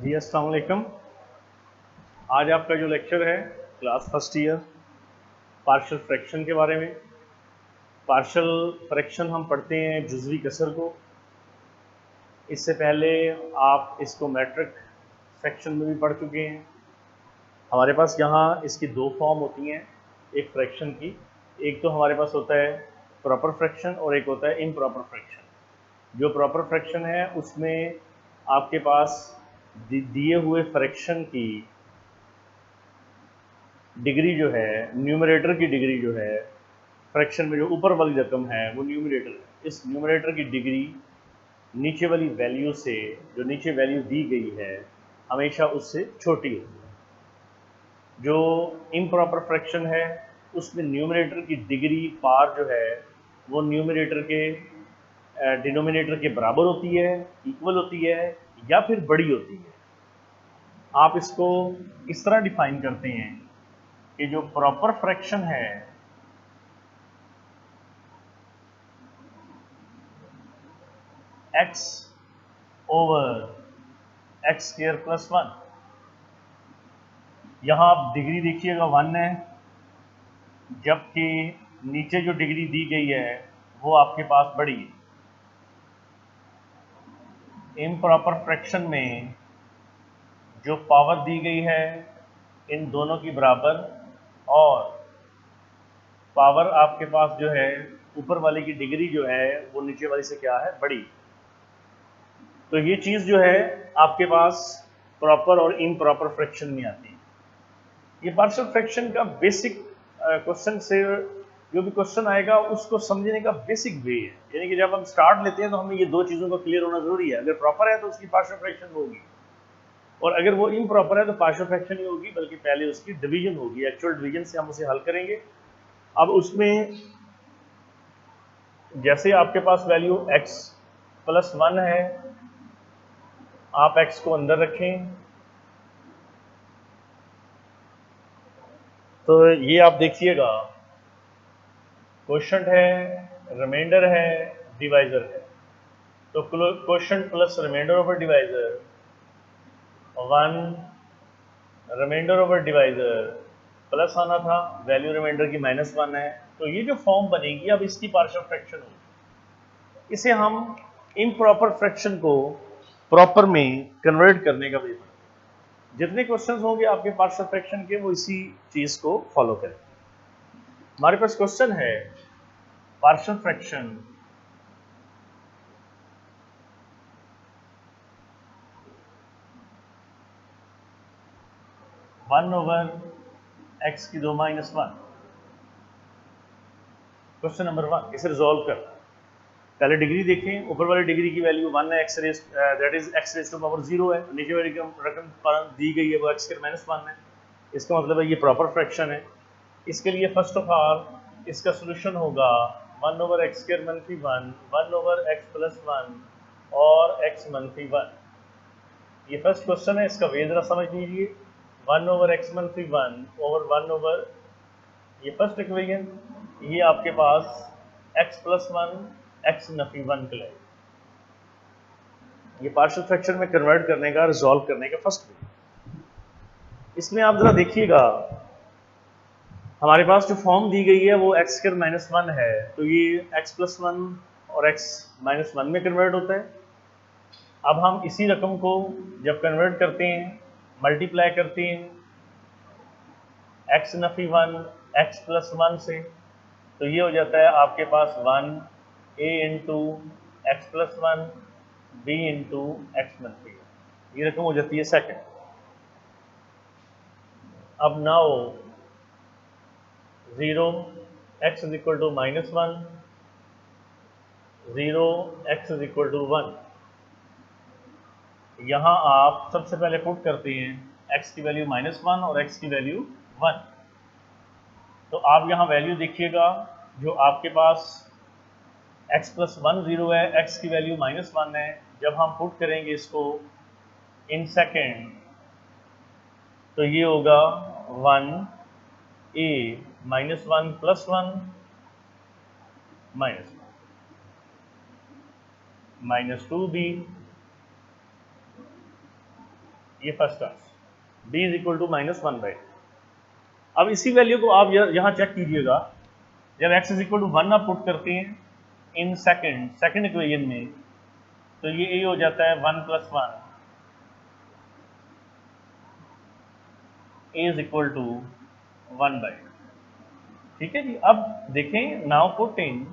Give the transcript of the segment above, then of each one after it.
जी अस्सलाम वालेकुम। आज आपका जो लेक्चर है class first year partial fraction के बारे में। पार्शियल फ्रैक्शन हम पढ़ते हैं जुज़वी कसर को। इससे पहले आप इसको मैट्रिक फ्रैक्शन में भी पढ़ चुके हैं। हमारे पास यहाँ इसकी दो फॉर्म होती हैं एक फ्रैक्शन की। एक तो हमारे पास होता है प्रॉपर फ्रैक्शन और एक होता है इम्प्रॉपर फ्रैक्शन। जो प्रॉपर फ्रैक्शन है उसमें आपके पास दिए हुए फ्रैक्शन की डिग्री जो है, न्यूमरेटर की डिग्री जो है, फ्रैक्शन में जो ऊपर वाली रकम है वो न्यूमरेटर है। इस न्यूमरेटर की डिग्री नीचे वाली वैल्यू से, जो नीचे वैल्यू दी गई है, हमेशा उससे छोटी होती है। जो इम्प्रॉपर फ्रैक्शन है उसमें न्यूमरेटर की डिग्री पार जो है वो न्यूमरेटर के डिनोमिनेटर के बराबर होती है, इक्वल होती है या फिर बड़ी होती है। आप इसको इस तरह डिफाइन करते हैं कि जो प्रॉपर फ्रैक्शन है x over x square plus 1, यहाँ आप डिग्री देखिएगा 1 है, जबकि नीचे जो डिग्री दी गई है वो आपके पास बड़ी है। इम्प्रॉपर फ्रैक्शन में जो पावर दी गई है इन दोनों की बराबर, और पावर आपके पास जो है ऊपर वाले की डिग्री जो है वो नीचे वाली से क्या है, बड़ी। तो ये चीज़ जो है आपके पास प्रॉपर और इम्प्रॉपर फ्रैक्शन में आती है। ये पार्शियल फ्रैक्शन का बेसिक क्वेश्चन से जो भी क्वेश्चन आएगा उसको समझने का बेसिक वे है। यानी कि जब हम स्टार्ट लेते हैं तो हमें ये दो चीज़ों को क्लियर होना जरूरी है। अगर प्रॉपर है तो उसकी पार्शियल फ्रैक्शन होगी, और अगर वो इम्प्रॉपर है तो पार्शियल फ्रैक्शन नहीं होगी, बल्कि पहले उसकी डिवीजन होगी। एक्चुअल डिवीजन से हम उसे हल करेंगे। अब उसमें जैसे आपके पास वैल्यू x प्लस 1 है, आप x को अंदर रखें तो ये आप देखिएगा क्वोशंट है, रिमाइंडर है, डिवाइजर है। तो quotient plus remainder over divisor 1, remainder over divisor plus आना था, वैल्यू रिमाइंडर की -1 है। तो ये जो फॉर्म बनेगी अब इसकी पार्शियल फ्रैक्शन होगी। इसे हम इम्प्रॉपर फ्रैक्शन को प्रॉपर में कन्वर्ट करने का पेपर। जितने क्वेश्चंस होंगे आपके पार्शियल फ्रैक्शन के वो इसी चीज को फॉलो करें। हमारे पास क्वेश्चन है partial fraction one over x की 2-1। क्वेश्चन नंबर 1, इसे रिजॉल्व करना। पहले डिग्री देखें, ऊपर वाली डिग्री की वैल्यू 1 है, that is x raise to power 0 है। नीचे वाली रकम दी गई है वो एक्स स्क्वायर -1 है। इसका मतलब है ये प्रॉपर फ्रैक्शन है। इसके लिए फर्स्ट ऑफ ऑल इसका सोल्यूशन होगा 1 over x square -1, 1 over x plus 1 और एक्स -1। ये फर्स्ट क्वेश्चन है, इसका वे जरा समझ लीजिए। 1 ओवर एक्स -1 ओवर 1 ओवर, ये फर्स्ट इक्वेशन, ये आपके पास x प्लस 1 एक्स -1 कहलाएगा। ये पार्शियल फ्रैक्शन में कन्वर्ट करने का, रिजॉल्व करने का फर्स्ट वे। इसमें आप जरा देखिएगा हमारे पास जो फॉर्म दी गई है वो एक्स स्क्वायर -1 है, तो ये x प्लस 1 और x -1 में कन्वर्ट होता है। अब हम इसी रकम को जब कन्वर्ट करते हैं, मल्टीप्लाई करते हैं x -1 x प्लस 1 से, तो ये हो जाता है आपके पास 1 a into x plus 1 b into x -1। ये रकम हो जाती है सेकंड। अब now 0 x is equal to -1, 0 x is equal to 1। यहाँ आप सबसे पहले पुट करते हैं x की वैल्यू -1 और x की वैल्यू 1। तो आप यहाँ वैल्यू देखिएगा, जो आपके पास x प्लस 1 0 है, x की वैल्यू -1 है। जब हम पुट करेंगे इसको इन सेकेंड तो ये होगा 1 a -1 प्लस 1 -2 b ये first term b is equal to -1/2। अब इसी वैल्यू को आप यहाँ चेक कीजिएगा, जब x इज इक्वल टू 1 आप पुट करते हैं इन सेकंड इक्वेशन में, तो ये हो जाता है 1 + 1 a इज इक्वल टू 1/2। ठीक है जी। अब देखें, नाउ पुट इन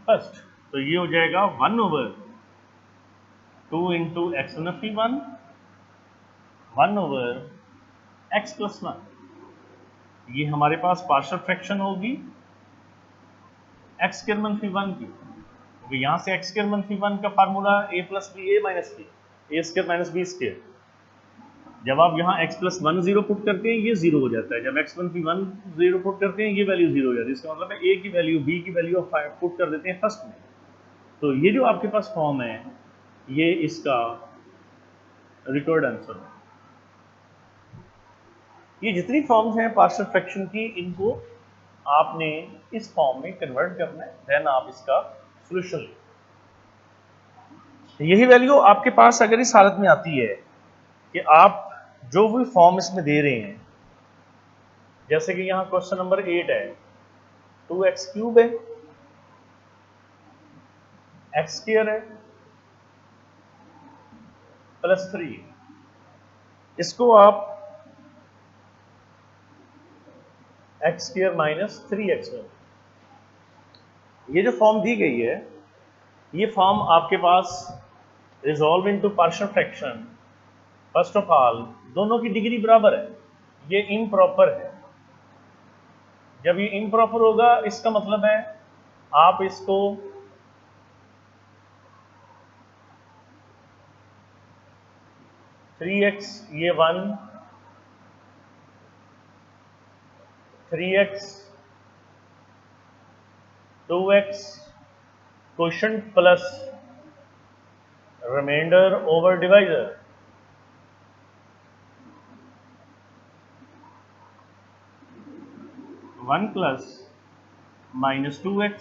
फर्स्ट, तो ये हो जाएगा 1/2 इंटू x⁻1 1/x + 1। ये हमारे पास पार्शियल फ्रैक्शन होगी x⁻1 की, क्योंकि यहाँ से x⁻1 का formula a + b a - b a² - b²। जब आप यहाँ x + 1 0 पुट करते हैं, ये 0 हो जाता है। जब x⁻1 0 पुट करते हैं, ये वैल्यू 0 हो जाती है। इसका मतलब है a की वैल्यू b की वैल्यू आप पुट कर देते हैं फर्स्ट में, तो ये जो आपके पास फॉर्म है, ये इसका रिकॉर्ड आंसर है। ये जितनी फॉर्म्स हैं पार्शियल फ्रैक्शन की, इनको आपने इस फॉर्म में कन्वर्ट करना है, देन आप इसका सॉल्यूशन लें। यही वैल्यू आपके पास अगर इस हालत में आती है कि आप जो भी फॉर्म इसमें दे रहे हैं, जैसे कि यहाँ क्वेश्चन नंबर 8 है, 2x³ है, x² है, +3, इसको आप x² - 3x², ये जो फॉर्म दी गई है, ये फॉर्म आपके पास resolve into partial fraction, first of all दोनों की डिग्री बराबर है, ये इम्प्रॉपर है। जब ये इम्प्रॉपर होगा, इसका मतलब है आप इसको थ्री एक्स, ये 1, 3x 2x quotient plus remainder over divisor, one plus -2x,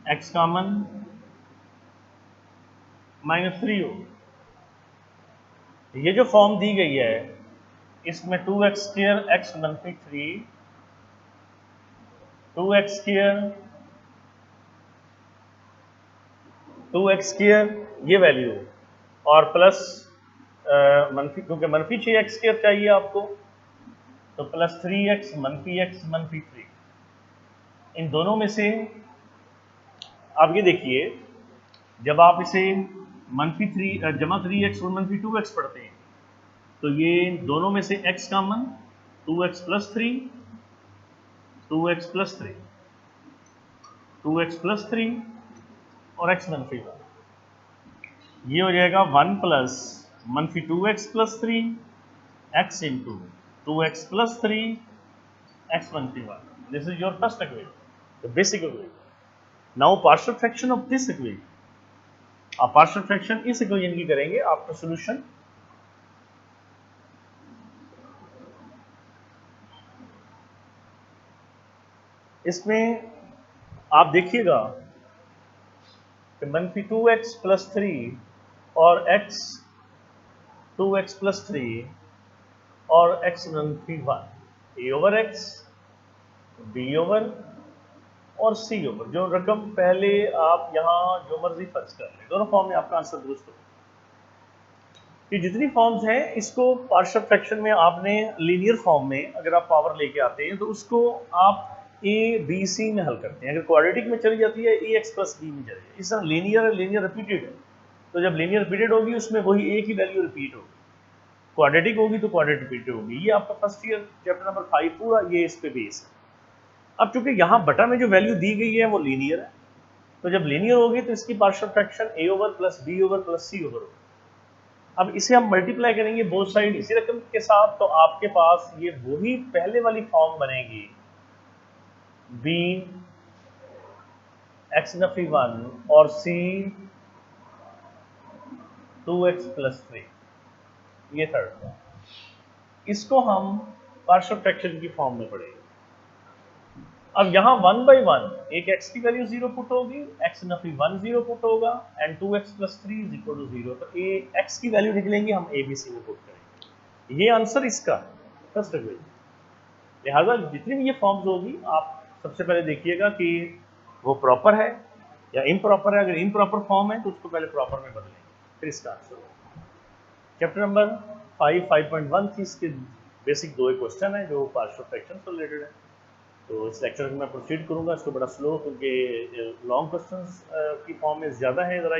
x common -3 हो। ये जो फॉर्म दी गई है, इसमें 2x² x -3, 2x² ये वैल्यू, और प्लस मनफी, क्योंकि -6x² चाहिए आपको, तो +3x -x -3। इन दोनों में से आप ये देखिए, जब आप इसे -3 जमा 3x और -2x पढ़ते हैं, तो ये दोनों में से x common, 2x + 3, 2x + 3, 2x + 3 और x -1, ये हो जाएगा 1 plus -2x + 3 x into 2x + 3 x -1। This is your first equation, the basic equation. Now partial fraction of this equation, आप पार्शियल फ्रैक्शन इस इक्वेशन की करेंगे आफ्टर सॉल्यूशन। इसमें आप देखिएगा कि -2x + 3 और x 2x + 3 और x -1, a/x, b/, और c/, जो रकम पहले आप यहाँ जो मर्जी फर्ज कर लें, दोनों फॉर्म में आपका आंसर दुरुस्त होगा। ये जितनी फॉर्म्स हैं, इसको पार्शियल फ्रैक्शन में आपने लीनियर फॉर्म में अगर आप पावर लेके आते हैं, तो उसको आप a b c में हल करते हैं। अगर क्वाड्रेटिक में चली जाती है, ax + b में चली जाती है। इस तरह लीनियर रिपीटेड है, तो जब लीनियर रिपीटेड होगी, उसमें वही a की वैल्यू रिपीट होगी। क्वाड्रेटिक होगी तो क्वाड्रेटिक रिपीटेड होगी। ये आपका फर्स्ट ईयर चैप्टर नंबर 5 पूरा ये इस पे बेस है। अब चूंकि यहाँ बटा में जो वैल्यू दी गई है वो लीनियर है, तो जब लीनियर होगी तो इसकी partial fraction a/, b/, c/, होगी। अब इसे हम मल्टीप्लाई करेंगे बोथ साइड इसी रकम के साथ, तो आपके पास ये वही पहले वाली फॉर्म बनेगी, b x⁻1 और c 2x + 3, ये थर्ड फॉर्म। इसको हम पार्शियल फ्रैक्शन की फॉर्म में पढ़ेंगे। अब यहाँ 1/1 एक x की वैल्यू 0 पुट होगी, x नफी 1 0 पुट होगा एंड 2x + 3 = 0। तो a x की वैल्यू निकलेंगी, हम a b c में पुट करेंगे। ये आंसर इसका फर्स्ट इक्वेशन। लिहाजा जितनी भी ये फॉर्म्स होगी आप सबसे पहले देखिएगा कि वो प्रॉपर है या इम्प्रॉपर है। अगर इम्प्रॉपर फॉर्म है तो उसको पहले प्रॉपर में बदलेंगे, फिर इसका आंसर होगा। चैप्टर नंबर 5.1 थी, इसके बेसिक 2 क्वेश्चन है जो पार्शियल फ्रैक्शन से रिलेटेड है। तो इस लेक्चर में मैं प्रोसीड करूंगा इसको बड़ा स्लो, क्योंकि लॉन्ग क्वेश्चंस की फॉर्म में ज़्यादा है, ज़रा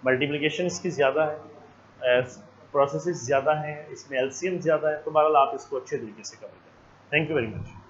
मल्टीप्लिकेशन इसकी ज़्यादा है, प्रोसेसेस ज़्यादा हैं, इसमें एलसीएम ज़्यादा है। तो बहरहाल आप इसको अच्छे तरीके से कवर करें। Thank you very much.